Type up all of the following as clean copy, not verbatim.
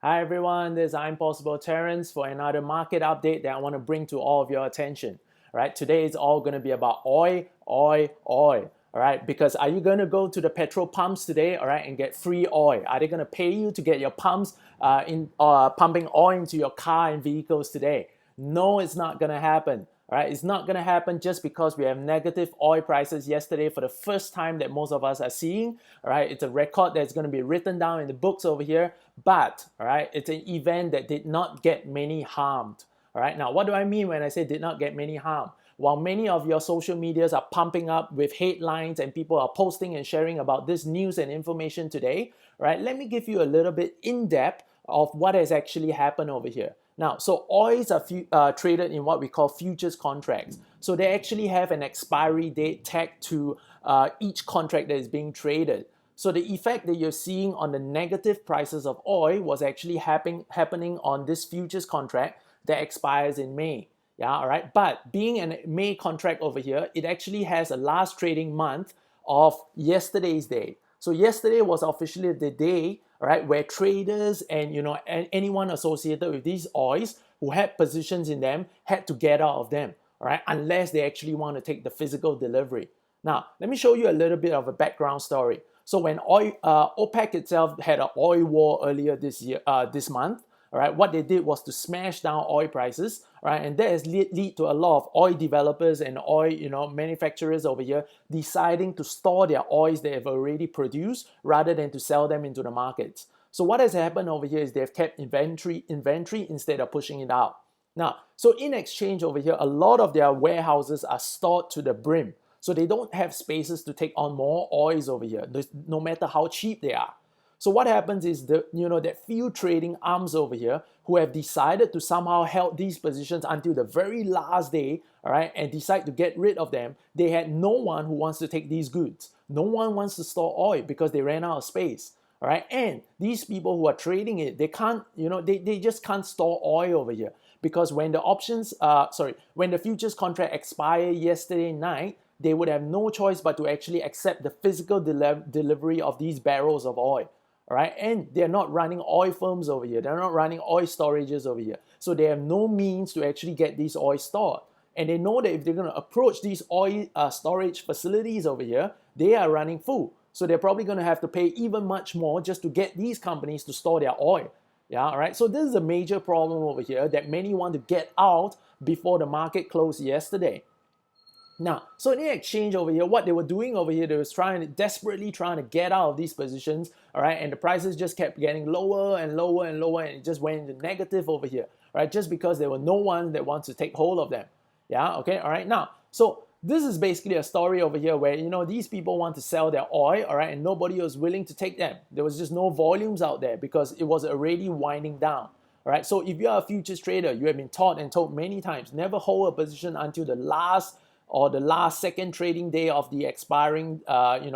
Hi everyone, this is I'm Possible Terrence for another market update that I want to bring to all of your attention. All right, today is all going to be about oil, oil, oil. All right, because are you going to go to the petrol pumps today, all right, and get free oil? Are they going to pay you to get your pumps pumping oil into your car and vehicles today? No, it's not going to happen. All right, it's not going to happen just because we have negative oil prices yesterday for the first time that most of us are seeing. All right, it's a record that's going to be written down in the books over here, but all right, it's an event that did not get many harmed. All right, now what do I mean when I say did not get many harm? While many of your social medias are pumping up with headlines and people are posting and sharing about this news and information today, right? Let me give you a little bit in depth of what has actually happened over here. Now, so oils are traded in what we call futures contracts. So they actually have an expiry date tagged to each contract that is being traded. So the effect that you're seeing on the negative prices of oil was actually happening on this futures contract that expires in May. Yeah, all right. But being a May contract over here, it actually has a last trading month of yesterday's day. So yesterday was officially the day, right, where traders and anyone associated with these oils who had positions in them had to get out of them, all right, unless they actually want to take the physical delivery. Now, let me show you a little bit of a background story. So when OPEC itself had an oil war earlier this month, all right, what they did was to smash down oil prices, right, and that has lead to a lot of oil developers and oil, manufacturers over here deciding to store their oils they have already produced rather than to sell them into the markets. So what has happened over here is they've kept inventory instead of pushing it out. Now, so in exchange over here, a lot of their warehouses are stored to the brim. So they don't have spaces to take on more oils over here, no matter how cheap they are. So what happens is that few trading arms over here who have decided to somehow held these positions until the very last day, all right, and decide to get rid of them, they had no one who wants to take these goods. No one wants to store oil because they ran out of space. All right, and these people who are trading it, they can't, they just can't store oil over here because when when the futures contract expired yesterday night, they would have no choice but to actually accept the physical delivery of these barrels of oil. All right, and they're not running oil firms over here. They're not running oil storages over here. So they have no means to actually get these oil stored. And they know that if they're going to approach these oil storage facilities over here, they are running full. So they're probably going to have to pay even much more just to get these companies to store their oil. Yeah, all right. So this is a major problem over here that many want to get out before the market closed yesterday. Now, so in exchange over here, what they were doing over here, they was desperately trying to get out of these positions, all right, and the prices just kept getting lower and lower and lower, and it just went into negative over here, right, just because there were no one that wants to take hold of them. Yeah, okay, all right. Now, so this is basically a story over here where, these people want to sell their oil, all right, and nobody was willing to take them. There was just no volumes out there because it was already winding down. All right, so if you are a futures trader, you have been taught and told many times, never hold a position until the last second trading day of the expiring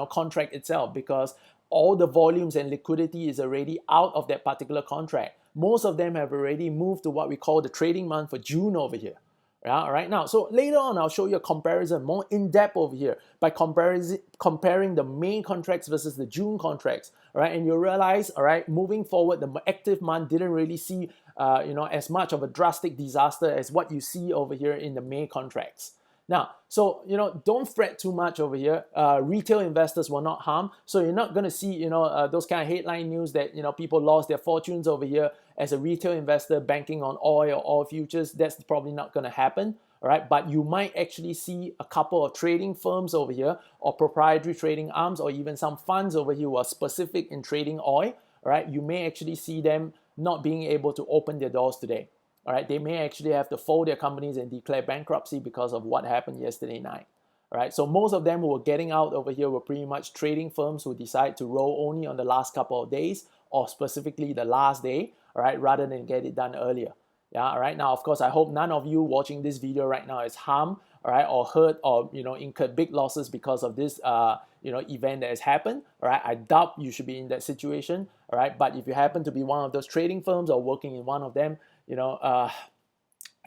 contract itself, because all the volumes and liquidity is already out of that particular contract. Most of them have already moved to what we call the trading month for June over here. Yeah, all right. Now, so later on, I'll show you a comparison more in depth over here by comparing the May contracts versus the June contracts. All right, and you'll realize, all right, moving forward, the active month didn't really see, as much of a drastic disaster as what you see over here in the May contracts. Now, so, don't fret too much over here. Retail investors were not harmed. So you're not going to see, those kind of headline news that, people lost their fortunes over here as a retail investor banking on oil or oil futures. That's probably not going to happen. All right. But you might actually see a couple of trading firms over here or proprietary trading arms or even some funds over here who are specific in trading oil. All right. You may actually see them not being able to open their doors today. All right, they may actually have to fold their companies and declare bankruptcy because of what happened yesterday night. All right, so most of them who were getting out over here were pretty much trading firms who decide to roll only on the last couple of days or specifically the last day, all right, rather than get it done earlier. Yeah, all right. Now, of course, I hope none of you watching this video right now is harmed, all right, or hurt or incurred big losses because of this event that has happened. All right, I doubt you should be in that situation. All right, but if you happen to be one of those trading firms or working in one of them,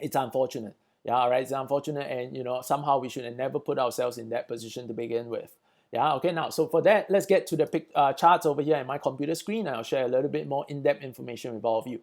it's unfortunate. Yeah, all right, it's unfortunate, and somehow we should have never put ourselves in that position to begin with. Yeah, okay, now, so for that, let's get to the charts over here in my computer screen, and I'll share a little bit more in-depth information with all of you.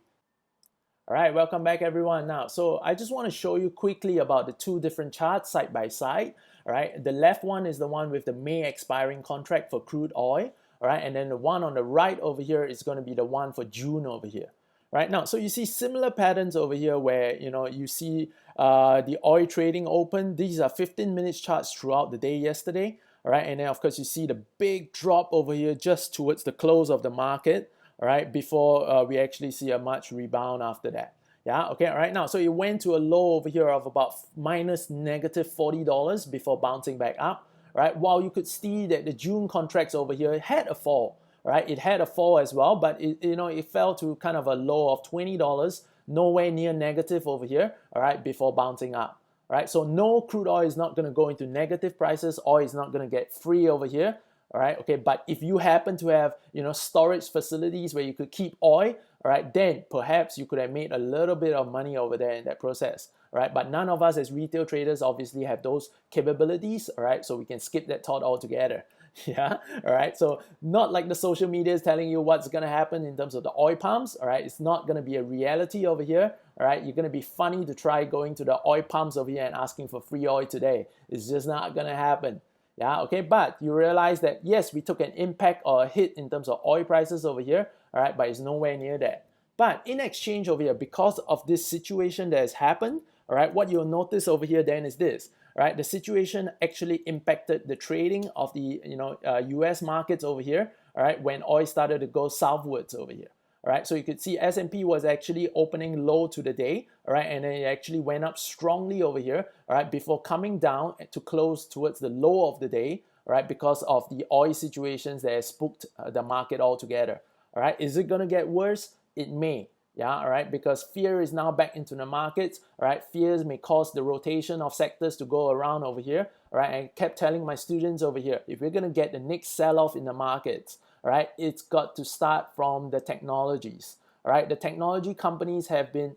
All right, welcome back everyone. Now, so I just want to show you quickly about the two different charts side by side. All right, the left one is the one with the May expiring contract for crude oil. All right, and then the one on the right over here is going to be the one for June over here. Right now, so you see similar patterns over here where you see the oil trading open. These are 15 minutes charts throughout the day yesterday. All right, and then of course you see the big drop over here just towards the close of the market. All right, before we actually see a much rebound after that. Yeah, okay, all right, now, so it went to a low over here of about minus negative $40 before bouncing back up, right? While you could see that the June contracts over here had a fall, right? It had a fall as well, but it fell to kind of a low of $20, nowhere near negative over here, all right, before bouncing up. Right, so no, crude oil is not going to go into negative prices. Oil is not going to get free over here. All right, okay, but if you happen to have storage facilities where you could keep oil, all right, then perhaps you could have made a little bit of money over there in that process. All right, but none of us as retail traders obviously have those capabilities. All right, so we can skip that thought altogether. Yeah, all right, so not like the social media is telling you what's going to happen in terms of the oil pumps. All right, it's not going to be a reality over here. All right, you're going to be funny to try going to the oil pumps over here and asking for free oil today. It's just not going to happen. Yeah, okay, but you realize that yes, we took an impact or a hit in terms of oil prices over here. All right, but it's nowhere near that. But in exchange over here, because of this situation that has happened, all right, what you'll notice over here then is this. Right, the situation actually impacted the trading of the US markets over here. All right, when oil started to go southwards over here. All right, so you could see S&P was actually opening low to the day. All right, and then it actually went up strongly over here. All right, before coming down to close towards the low of the day. All right, because of the oil situations that has spooked the market altogether. All right, is it going to get worse? It may. Yeah, all right, because fear is now back into the markets. All right, fears may cause the rotation of sectors to go around over here. All right, and I kept telling my students over here, if we're going to get the next sell-off in the markets, all right, it's got to start from the technologies. All right, the technology companies have been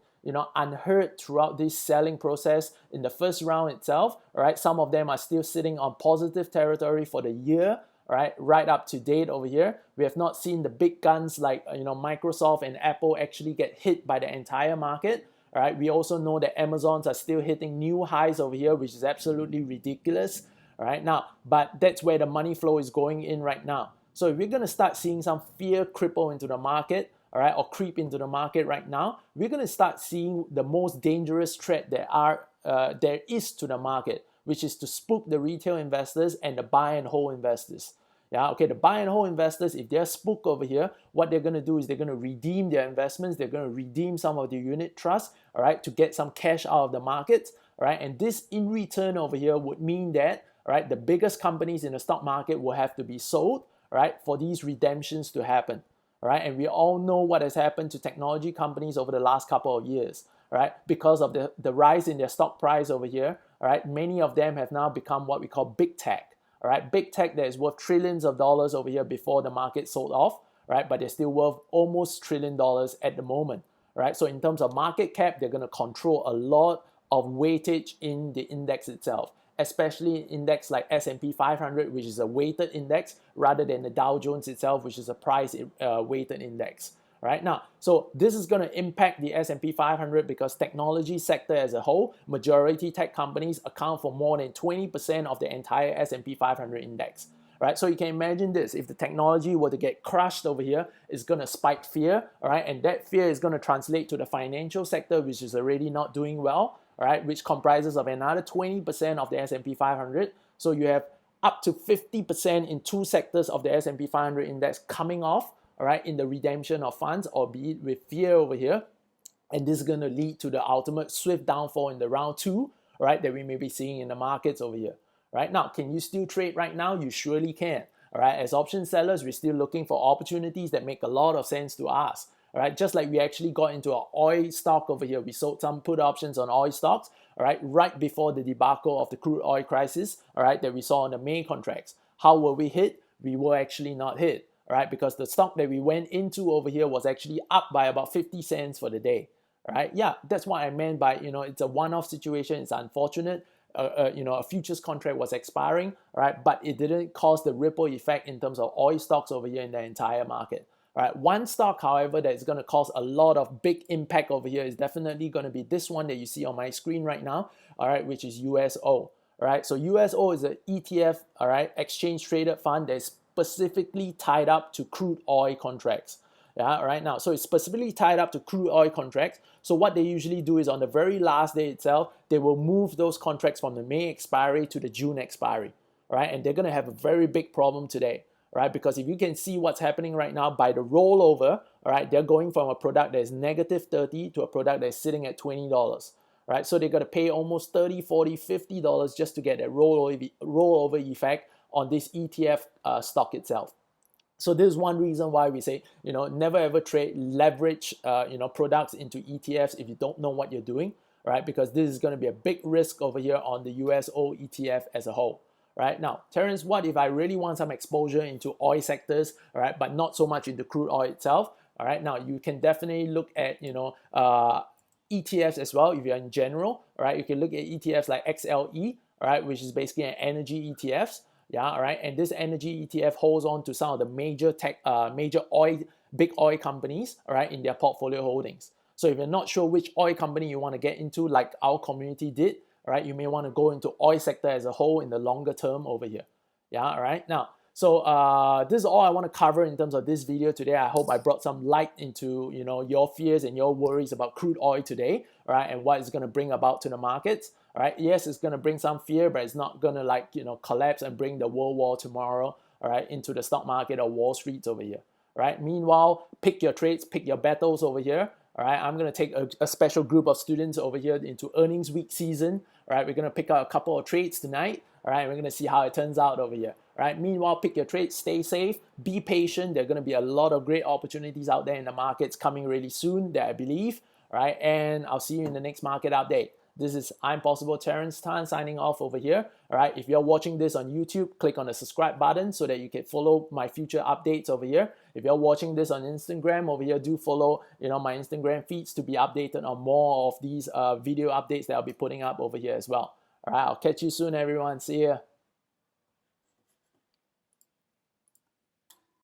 unheard throughout this selling process in the first round itself. All right, some of them are still sitting on positive territory for the year. Right up to date over here. We have not seen the big guns like Microsoft and Apple actually get hit by the entire market. All right, we also know that Amazons are still hitting new highs over here, which is absolutely ridiculous. All right, now, but that's where the money flow is going in right now. So if we're going to start seeing some fear cripple into the market, all right, or creep into the market right now, we're going to start seeing the most dangerous threat there is to the market, which is to spook the retail investors and the buy and hold investors. Yeah, okay, the buy and hold investors, if they're spooked over here, what they're going to do is they're going to redeem their investments. They're going to redeem some of the unit trusts, all right, to get some cash out of the markets, all right, and this in return over here would mean that, all right, the biggest companies in the stock market will have to be sold, all right, for these redemptions to happen, all right, and we all know what has happened to technology companies over the last couple of years, all right, because of the rise in their stock price over here. All right, many of them have now become what we call big tech. All right, big tech that is worth trillions of dollars over here before the market sold off. Right, but they're still worth almost $1 trillion at the moment. Right, so in terms of market cap, they're going to control a lot of weightage in the index itself, especially an index like S&P 500, which is a weighted index, rather than the Dow Jones itself, which is a price weighted index. Right now, so this is going to impact the S&P 500 because technology sector as a whole, majority tech companies account for more than 20% of the entire S&P 500 index. Right, so you can imagine this: if the technology were to get crushed over here, it's going to spike fear. All right, and that fear is going to translate to the financial sector, which is already not doing well. All right, which comprises of another 20% of the S&P 500. So you have up to 50% in two sectors of the S&P 500 index coming off. All right, in the redemption of funds, or be it with fear over here, and this is going to lead to the ultimate swift downfall in the round two, right, that we may be seeing in the markets over here. Right now, can you still trade right now? You surely can. All right, as option sellers, we're still looking for opportunities that make a lot of sense to us. All right, just like we actually got into an oil stock over here, we sold some put options on oil stocks. All right before the debacle of the crude oil crisis. All right, that we saw on the May contracts. How were we hit? We were actually not hit. All right, because the stock that we went into over here was actually up by about 50 cents for the day. All right, yeah, that's what I meant by, it's a one-off situation. It's unfortunate. a futures contract was expiring, right? But it didn't cause the ripple effect in terms of oil stocks over here in the entire market. Right. One stock, however, that is going to cause a lot of big impact over here is definitely going to be this one that you see on my screen right now, all right, which is USO. All right, so USO is an ETF, all right, exchange traded fund that's specifically tied up to crude oil contracts. Yeah, right now. So it's specifically tied up to crude oil contracts. So what they usually do is on the very last day itself, they will move those contracts from the May expiry to the June expiry, right? And they're going to have a very big problem today, right? Because if you can see what's happening right now by the rollover, all right, they're going from a product that is negative 30 to a product that's sitting at $20, right? So they're going to pay almost $30, $40, $50 just to get that rollover effect on this ETF stock itself. So this is one reason why we say, never ever trade leverage, products into ETFs if you don't know what you're doing, right? Because this is going to be a big risk over here on the USO ETF as a whole. Right now, Terence, what if I really want some exposure into oil sectors, all right, but not so much into crude oil itself? All right, now you can definitely look at ETFs as well. If you're in general, all right, you can look at ETFs like XLE, all right, which is basically an energy ETFs. Yeah, all right, and this energy ETF holds on to some of the major big oil companies, all right, in their portfolio holdings. So if you're not sure which oil company you want to get into, like our community did, all right, you may want to go into oil sector as a whole in the longer term over here. Yeah, all right. Now, so this is all I want to cover in terms of this video today. I hope I brought some light into your fears and your worries about crude oil today, all right, and what it's going to bring about to the markets. All right, yes, it's going to bring some fear, but it's not going to collapse and bring the world war tomorrow, all right, into the stock market or Wall Street over here. All right. Meanwhile, pick your trades, pick your battles over here. All right, I'm going to take a special group of students over here into earnings week season. All right, we're going to pick out a couple of trades tonight. All right, we're going to see how it turns out over here. All right, meanwhile, pick your trades, stay safe, be patient. There are going to be a lot of great opportunities out there in the markets coming really soon that I believe. All right, and I'll see you in the next market update. This is I'm Possible Terence Tan signing off over here. All right, if you're watching this on YouTube, click on the subscribe button so that you can follow my future updates over here. If you're watching this on Instagram over here, do follow my Instagram feeds to be updated on more of these video updates that I'll be putting up over here as well. All right, I'll catch you soon, everyone. See ya.